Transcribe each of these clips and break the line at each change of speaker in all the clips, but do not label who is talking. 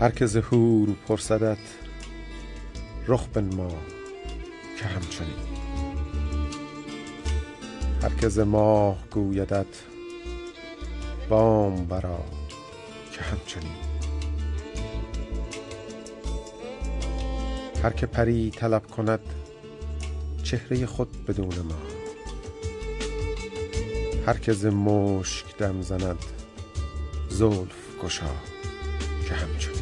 هر که ز حور پرسدت رخ بنما که همچنین. هر که ز ماه گویدت بام برآ که همچنین. هر که پری طلب کند چهره خود بدون ما. هر که ز مشک دم زند زلف گشا که همچنین.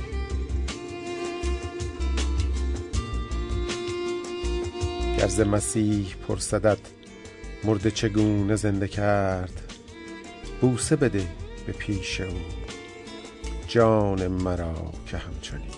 گر ز مسیح پرسدت مرده چگونه زنده کرد، بوسه بده به پیش او جان مرا که همچنین.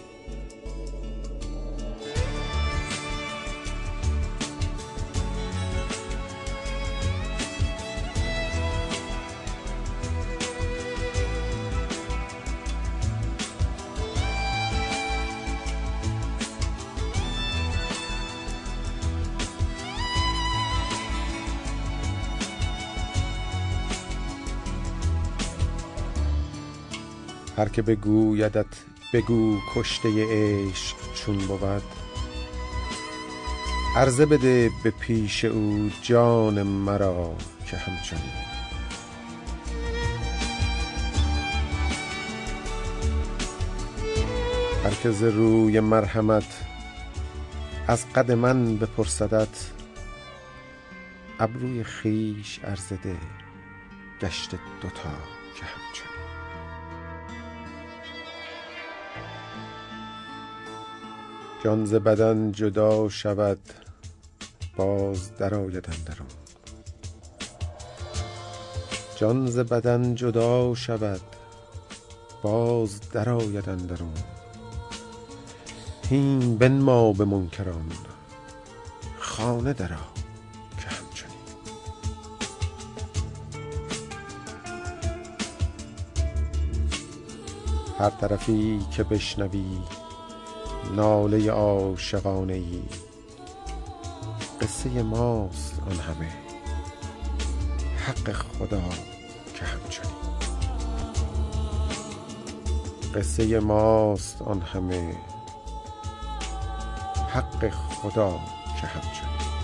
هر که بگویدت بگو کشته عشق چون بود، عرضه بده به پیش او جان مرا که همچنین. هر که ز روی مرحمت از قد من بپرسدت، ابروی خویش عرضه ده گشت دوتا که همچنین. جان ز بدن جدا شود باز درآید اندرون. جان ز بدن جدا شود باز درآید اندرون. هین بنما به منکران خانه درآ که همچنین. هر طرفی که بشنوی ناله عاشقانه ای، قصه ماست آن همه حق خدا که همچنین. قصه ماست آن همه حق خدا که همچنین.